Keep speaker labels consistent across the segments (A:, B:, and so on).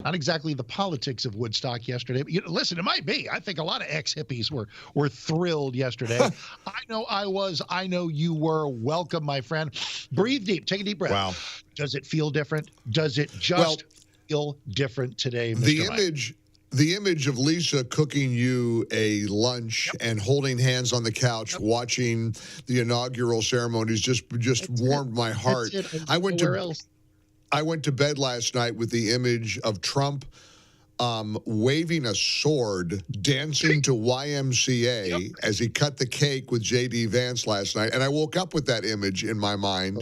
A: Not exactly the politics of Woodstock yesterday, but listen, it might be. I think a lot of ex-hippies were thrilled yesterday. I know I was. I know you were. Welcome, my friend. Breathe deep. Take a deep breath.
B: Wow.
A: Does it feel different? Does it just feel different today, Mr.
B: The
A: Mike?
B: The image of Lisa cooking you a lunch and holding hands on the couch watching the inaugural ceremonies just warmed my heart. I went to bed last night with the image of Trump waving a sword, dancing to YMCA as he cut the cake with J.D. Vance last night. And I woke up with that image in my mind.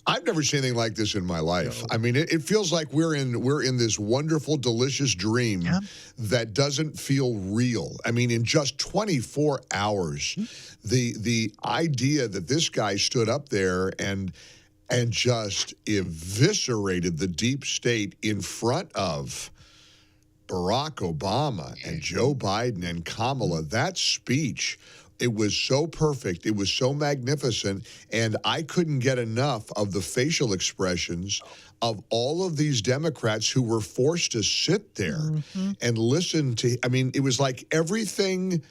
B: I've never seen anything like this in my life. No. I mean, it feels like we're in this wonderful, delicious dream that doesn't feel real. I mean, in just 24 hours, the idea that this guy stood up there and just eviscerated the deep state in front of Barack Obama and Joe Biden and Kamala, that speech, it was so perfect. It was so magnificent. And I couldn't get enough of the facial expressions of all of these Democrats who were forced to sit there and listen to, I mean, it was like everything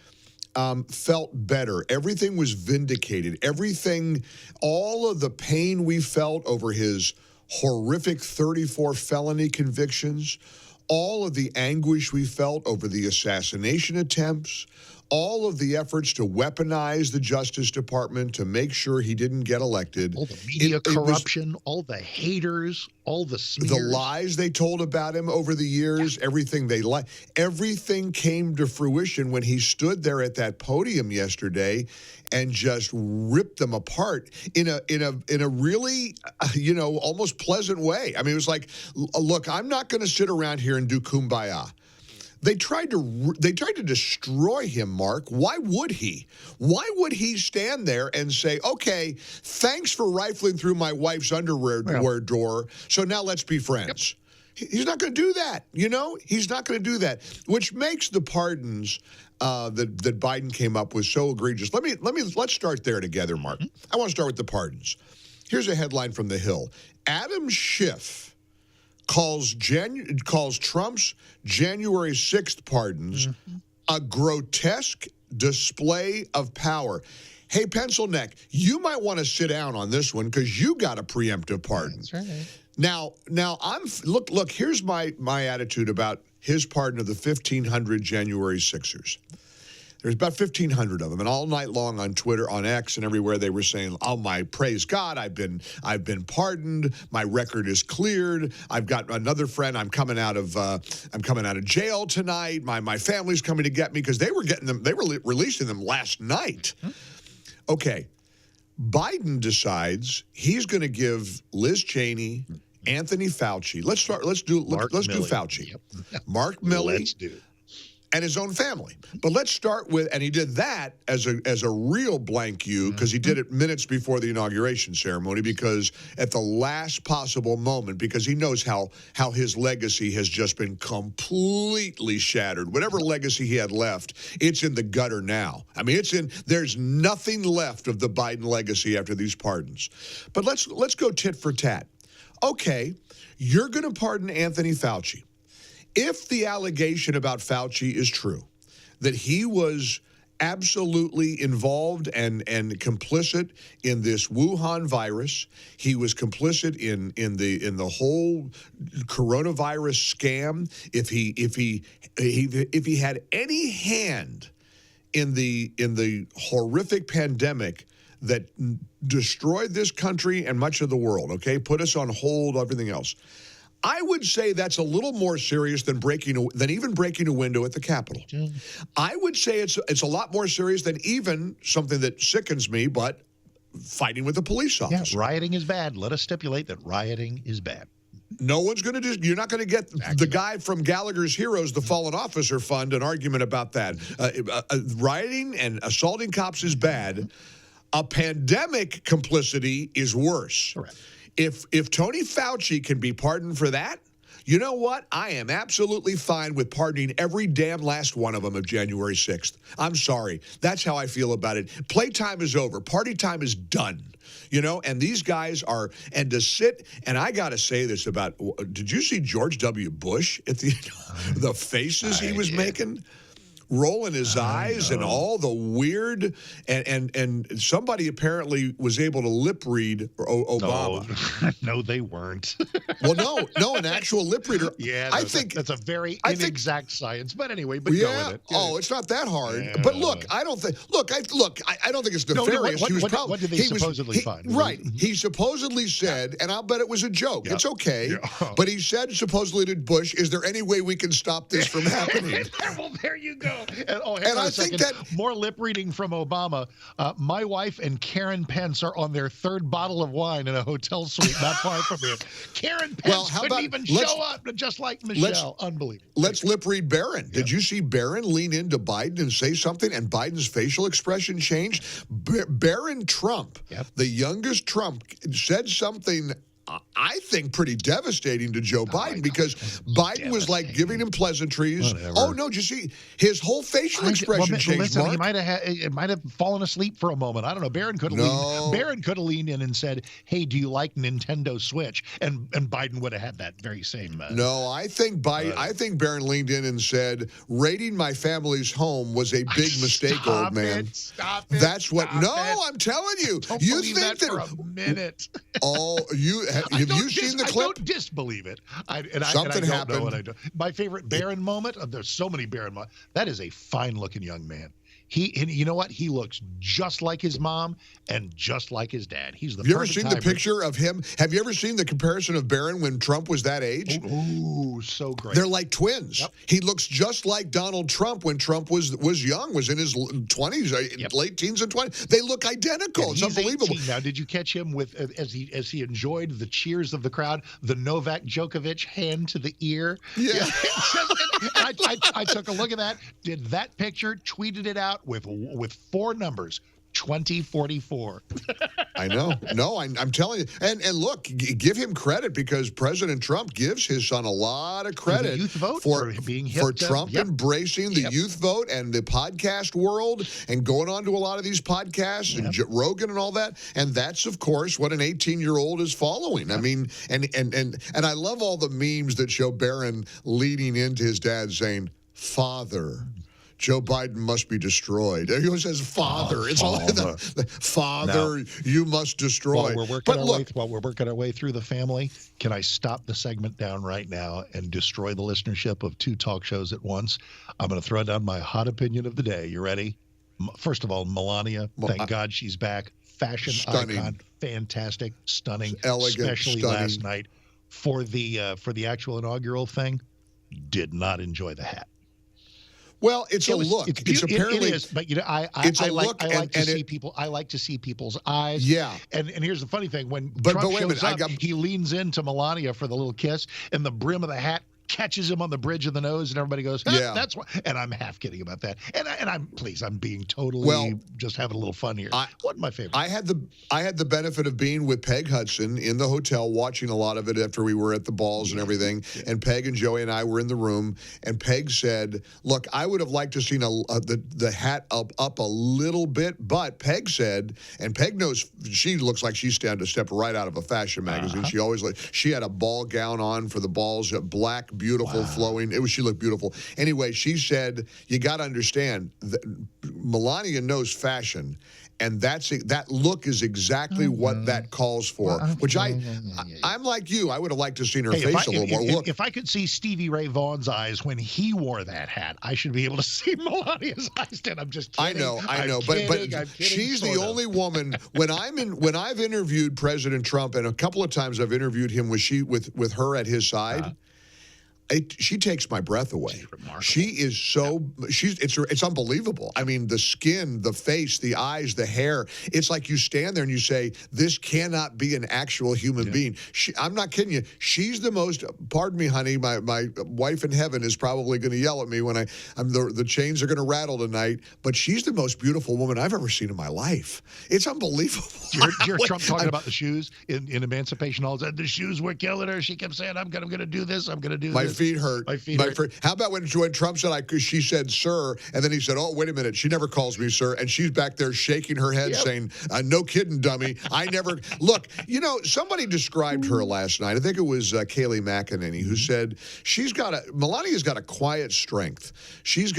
B: felt better. Everything was vindicated. Everything, all of the pain we felt over his horrific 34 felony convictions, all of the anguish we felt over the assassination attempts, all of the efforts to weaponize the Justice Department to make sure he didn't get elected.
A: All the media corruption, all the haters, all the smears.
B: The lies they told about him over the years, everything they lied. Everything came to fruition when he stood there at that podium yesterday and just ripped them apart in a really, almost pleasant way. I mean, it was like, look, I'm not going to sit around here and do kumbaya. They tried to destroy him, Mark. Why would he? Why would he stand there and say, okay, thanks for rifling through my wife's underwear drawer, so now let's be friends? He's not going to do that, He's not going to do that, which makes the pardons that Biden came up with so egregious. Let's start there together, Mark. I want to start with the pardons. Here's a headline from The Hill. Adam Schiff calls Trump's January 6th pardons a grotesque display of power. Hey, Pencil Neck, you might want to sit down on this one because you got a preemptive pardon.
A: That's right.
B: Now look, here's my attitude about his pardon of the 1,500 January 6ers. There's about 1,500 of them, and all night long on Twitter, on X, and everywhere they were saying, "Oh my, praise God, I've been pardoned. My record is cleared. I've got another friend. I'm coming out of jail tonight. My family's coming to get me," because they were getting them. They were releasing them last night. Okay, Biden decides he's going to give Liz Cheney, Anthony Fauci. Let's do Fauci. Mark Milley.
A: Let's do it.
B: And his own family. But let's start with, and he did that as a real blank you, because he did it minutes before the inauguration ceremony, because at the last possible moment, because he knows how his legacy has just been completely shattered. Whatever legacy he had left, it's in the gutter now. I mean, there's nothing left of the Biden legacy after these pardons. But let's go tit for tat. Okay, you're going to pardon Anthony Fauci. If the allegation about Fauci is true, that he was absolutely involved and complicit in this Wuhan virus, he was complicit in the whole coronavirus scam, if he had any hand in the horrific pandemic that destroyed this country and much of the world, okay, put us on hold, everything else, I would say that's a little more serious than even breaking a window at the Capitol. I would say it's a lot more serious than even something that sickens me, but fighting with a police officer.
A: Yeah, rioting is bad. Let us stipulate that rioting is bad.
B: No one's going to you're not going to get the guy from Gallagher's Heroes, the Fallen Officer Fund, an argument about that. Rioting and assaulting cops is bad. A pandemic complicity is worse.
A: Correct.
B: If Tony Fauci can be pardoned for that, You know what? I am absolutely fine with pardoning every damn last one of them of January 6th. I'm sorry. That's how I feel about it. Playtime is over. Party time is done. You know, and these guys are, and to sit, and I got to say this about, did you see George W. Bush at the faces he was making? Rolling his eyes and all the weird, and somebody apparently was able to lip read Obama.
A: No, they weren't.
B: Well, no, an actual lip reader.
A: Yeah,
B: I think
A: that's a very inexact science. But anyway, but
B: yeah.
A: go with it.
B: Oh, it's not that hard.
A: Yeah.
B: But look, I don't think. I don't think it's nefarious.
A: What did they supposedly find?
B: Right. He supposedly said, and I'll bet it was a joke. Yep. It's okay. Yeah. But he said supposedly to Bush, "Is there any way we can stop this from happening?"
A: Well, there you go. And
B: I think that
A: more lip reading from Obama. My wife and Karen Pence are on their third bottle of wine in a hotel suite not far from here. Karen Pence couldn't even show up, just like Michelle. Unbelievable.
B: Let's lip read Barron. Yep. Did you see Barron lean into Biden and say something, and Biden's facial expression changed? Barron Trump, the youngest Trump, said something I think pretty devastating to Joe Biden, because Biden was like giving him pleasantries. Whatever. Oh no, did you see his whole facial expression changed?
A: Listen,
B: Mark?
A: He might have fallen asleep for a moment. I don't know. Barron could have leaned in and said, "Hey, do you like Nintendo Switch?" And Biden would have had that very same.
B: No, I think Barron leaned in and said, "Raiding my family's home was a big mistake, old man."
A: Stop it.
B: That's what.
A: Stop it.
B: I'm telling you.
A: Don't
B: you
A: believe
B: think
A: that for a minute?
B: Oh, have you seen the clip?
A: I don't disbelieve it.
B: Something happened.
A: Know what I do. My favorite Barron moment. There's so many Barron moments. That is a fine-looking young man. You know what? He looks just like his mom and just like his dad. He's the.
B: Have you ever seen the picture of him? Have you ever seen the comparison of Barron when Trump was that age?
A: Oh, so great.
B: They're like twins.
A: Yep.
B: He looks just like Donald Trump when Trump was young, was in his 20s, late teens and 20s. They look identical. It's unbelievable.
A: 18 now, did you catch him with as he enjoyed the cheers of the crowd, the Novak Djokovic hand to the ear?
B: Yeah.
A: I took a look at that, did that picture, tweeted it out with 4 numbers. 2044.
B: I know. No, I'm telling you. And look, give him credit, because President Trump gives his son a lot of credit
A: for the youth vote, for being hip
B: for Trump embracing the youth vote and the podcast world and going on to a lot of these podcasts and Rogan and all that. And that's, of course, what an 18-year-old is following. I mean, and I love all the memes that show Barron leading into his dad saying, "Father, Joe Biden must be destroyed." He always says, "Father." It's all Father, you must destroy.
A: While we're working our way through the family, can I stop the segment down right now and destroy the listenership of 2 talk shows at once? I'm going to throw down my hot opinion of the day. You ready? First of all, Melania, thank God she's back. Fashion icon, fantastic, stunning,
B: elegant,
A: especially last night for the actual inaugural thing. Did not enjoy the hat.
B: Well, it's a look. It's apparently,
A: it is, but I like to see people's eyes.
B: Yeah.
A: And here's the funny thing: when Trump shows up, he leans into Melania for the little kiss, and the brim of the hat catches him on the bridge of the nose, and everybody goes, that's what. And I'm half kidding about that. And I'm being totally just having a little fun here. Wasn't my favorite.
B: I had the benefit of being with Peg Hudson in the hotel, watching a lot of it after we were at the balls and everything. Yeah. And Peg and Joey and I were in the room, and Peg said, "Look, I would have liked to seen the hat up a little bit," but Peg said, and Peg knows, she looks like she's a step right out of a fashion magazine. She had a ball gown on for the balls, black, beautiful, flowing. She looked beautiful. Anyway, she said, "You got to understand that Melania knows fashion, and that look is exactly what that calls for." Which I'm like you. I would have liked to have seen her face a little more. Look,
A: if I could see Stevie Ray Vaughan's eyes when he wore that hat, I should be able to see Melania's eyes. And I'm just kidding.
B: I know. But she's the only woman. When I've interviewed President Trump, and a couple of times I've interviewed him with her at his side. She takes my breath away.
A: She's remarkable.
B: She is so it's unbelievable. I mean, the skin, the face, the eyes, the hair. It's like you stand there and you say, "This cannot be an actual human being." I'm not kidding you. She's the most. Pardon me, honey. My wife in heaven is probably going to yell at me when the chains are going to rattle tonight. But she's the most beautiful woman I've ever seen in my life. It's unbelievable.
A: You hear Trump talking about the shoes in Emancipation Hall. The shoes were killing her. She kept saying, "I'm going to do this. I'm going to do this."
B: Feet hurt.
A: My feet hurt.
B: How about when Trump said, she said, "Sir," and then he said, "Oh, wait a minute. She never calls me sir." And she's back there shaking her head saying, "No kidding, dummy. I never." Look, somebody described her last night. I think it was Kayleigh McEnany who said Melania's got a quiet strength. She's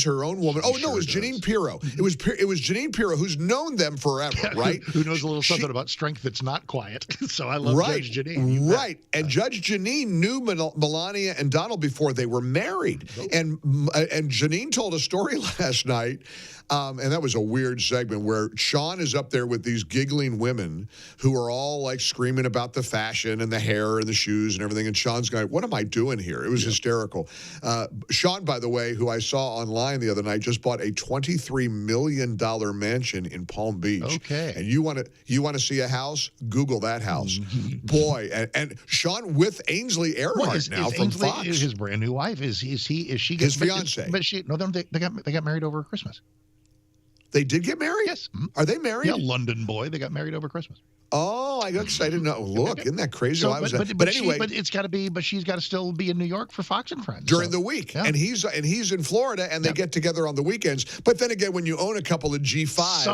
B: her own woman. No, it was Jeanine Pirro. It was Jeanine Pirro, who's known them forever, right?
A: Who knows a little something about strength that's not quiet. So I love Judge Jeanine.
B: Right. And Judge Jeanine knew Melania and Donald before they were married. And Jeanine told a story last night, and that was a weird segment where Sean is up there with these giggling women who are all like screaming about the fashion and the hair and the shoes and everything. And Sean's going, "What am I doing here?" It was hysterical. Sean, by the way, who I saw online the other night, just bought a $23 million mansion in Palm Beach.
A: Okay.
B: And you want to see a house? Google that house. Boy, and Sean with Ainsley Earhart from Fox.
A: Is his brand new wife? Is she?
B: His fiance?
A: But they got married over Christmas.
B: They did get married?
A: Yes.
B: Are they married?
A: Yeah, London boy. They got married over Christmas.
B: Oh, I got excited. No, look, isn't that crazy?
A: So,
B: but anyway,
A: it's got to be. But she's got to still be in New York for Fox and Friends
B: during the week, and he's in Florida, and they get together on the weekends. But then again, when you own a couple of G5s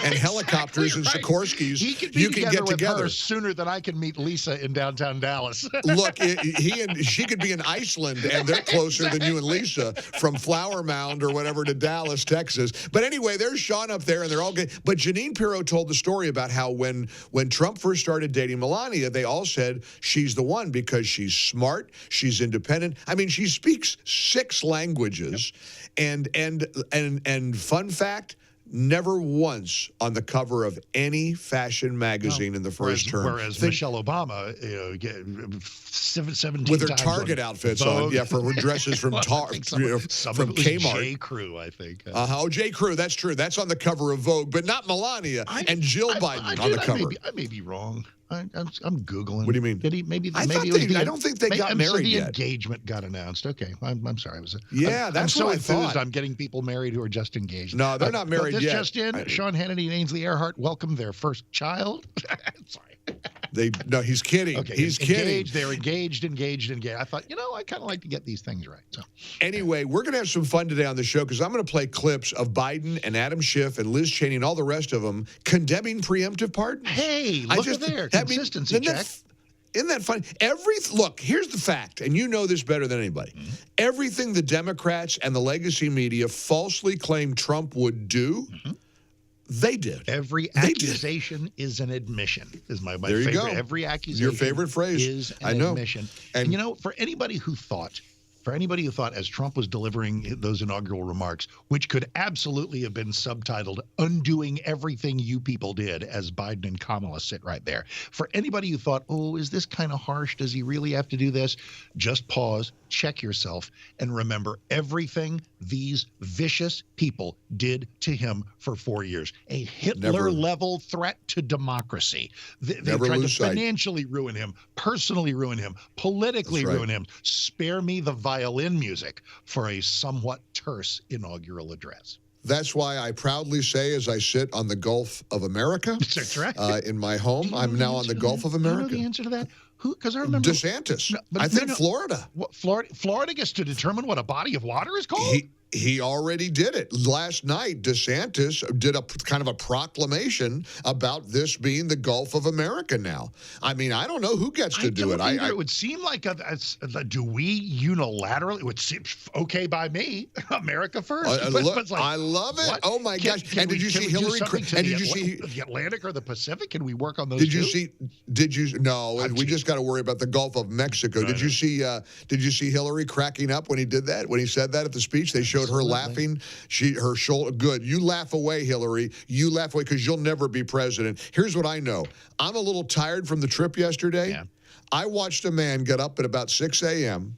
B: and helicopters and Sikorskys, you can get together
A: with her sooner than I can meet Lisa in downtown Dallas.
B: Look, she could be in Iceland, and they're closer than you and Lisa from Flower Mound or whatever to Dallas, Texas. But anyway, there's Sean up there, and they're all good. But Jeanine Pirro told the story about how when Trump first started dating Melania, they all said she's the one because she's smart, she's independent. I mean, she speaks 6 languages, and fun fact, never once on the cover of any fashion magazine in the first term.
A: Whereas Michelle Obama, 17
B: with her
A: times
B: Target outfits on, for her dresses from from Kmart.
A: J. Crew, I think.
B: J. Crew, that's true. That's on the cover of Vogue, but not Melania and Jill Biden on the cover.
A: I may be wrong. I'm Googling.
B: What do you mean?
A: Did he
B: I don't think they got married
A: yet.
B: The
A: engagement got announced. Okay, I'm sorry.
B: That's
A: so
B: what
A: enthused.
B: I thought.
A: I'm getting people married who are just engaged.
B: No, they're not married yet.
A: Just in, Sean Hannity and Ainsley Earhart welcomed their first child. Sorry.
B: He's kidding.
A: Okay,
B: he's kidding.
A: They're engaged. I thought, I kind of like to get these things right. So
B: anyway, we're going to have some fun today on the show because I'm going to play clips of Biden and Adam Schiff and Liz Cheney and all the rest of them condemning preemptive pardons.
A: Hey, look at there. Consistency check.
B: Isn't that funny? Look, here's the fact, and you know this better than anybody. Mm-hmm. Everything the Democrats and the legacy media falsely claimed Trump would do, they did.
A: Every accusation is an admission, is my
B: there
A: favorite.
B: You go.
A: Every accusation
B: your favorite phrase.
A: Is an admission. And for anybody who thought, as Trump was delivering those inaugural remarks, which could absolutely have been subtitled "Undoing Everything You People Did," as Biden and Kamala sit right there. For anybody who thought, is this kind of harsh? Does he really have to do this? Just pause, check yourself, and remember everything these vicious people did to him for 4 years. A Hitler-level threat to democracy. They tried to financially ruin him, personally ruin him, politically ruin him. Spare me the violin music for a somewhat terse inaugural address.
B: That's why I proudly say, as I sit on the Gulf of America, in my home, I'm now on the Gulf of America.
A: Do you know the answer to that? Who? Because I remember
B: DeSantis. I think Florida.
A: What, Florida gets to determine what a body of water is called.
B: He already did it. Last night, DeSantis did a kind of a proclamation about this being the Gulf of America now. I mean, I don't know who gets to do it.
A: It would seem like, do we unilaterally? It would seem okay by me. America first.
B: I love it. What? Oh, my gosh. And did you see Hillary?
A: And did you see the Atlantic or the Pacific? Can we work on those
B: No, we just got to worry about the Gulf of Mexico. Did you see Hillary cracking up when he did that? When he said that at the speech? They showed her laughing. Her shoulder. Good. You laugh away, Hillary. You laugh away because you'll never be president. Here's what I know. I'm a little tired from the trip yesterday. Yeah. I watched a man get up at about 6 a.m.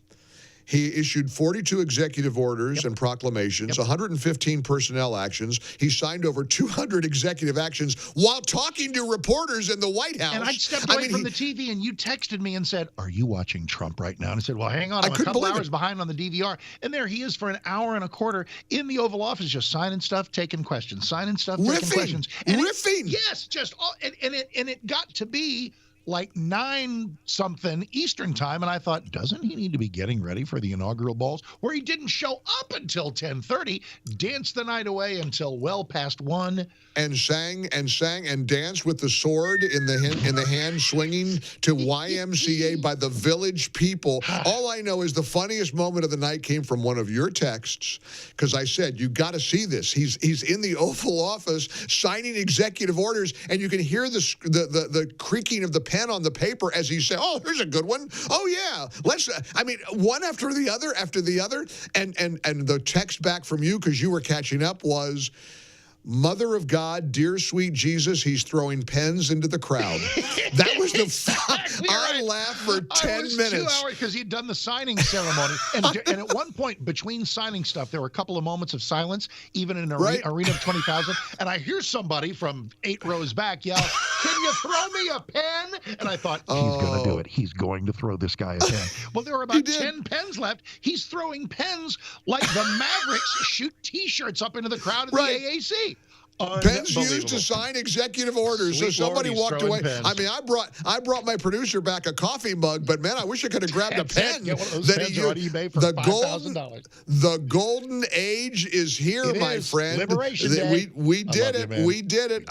B: He issued 42 executive orders and proclamations, 115 personnel actions. He signed over 200 executive actions while talking to reporters in the White House.
A: And I stepped away from the TV, and you texted me and said, "Are you watching Trump right now?" And I said, "Well, hang on, I'm a couple hours behind on the DVR." And there he is for an hour and a quarter in the Oval Office, just signing stuff, taking questions, signing stuff, taking questions. And
B: riffing.
A: Yes, just all, and it got to be like 9-something Eastern time, and I thought, doesn't he need to be getting ready for the inaugural balls? Where he didn't show up until 10:30, danced the night away until well past 1,
B: and sang and danced with the sword in the hand, swinging to YMCA by the village people. All I know is the funniest moment of the night came from one of your texts, because I said, you got to see this. He's in the Oval Office signing executive orders, and you can hear the creaking of the pen on the paper as he said, "Oh, here's a good one. Oh yeah, let's." I mean, one after the other, and the text back from you, because you were catching up, was, "Mother of God, dear sweet Jesus, he's throwing pens into the crowd." That was the I laughed for 10 minutes.
A: 2 hours because he'd done the signing ceremony. And at one point, between signing stuff, there were a couple of moments of silence, even in an arena of 20,000. And I hear somebody from 8 rows back yell, "Can you throw me a pen?" And I thought, he's going to do it. He's going to throw this guy a pen. Well, there were about 10 pens left. He's throwing pens like the Mavericks shoot T-shirts up into the crowd of the AAC.
B: Pens used to sign executive orders.
A: Sweet
B: so somebody
A: Lord,
B: walked away.
A: Pens.
B: I mean, I brought my producer back a coffee mug, but man, I wish I could have grabbed a pen.
A: Get one of those pens on eBay for $5,000.
B: The golden age is here, my friend.
A: Liberation Day.
B: We did it. We did it.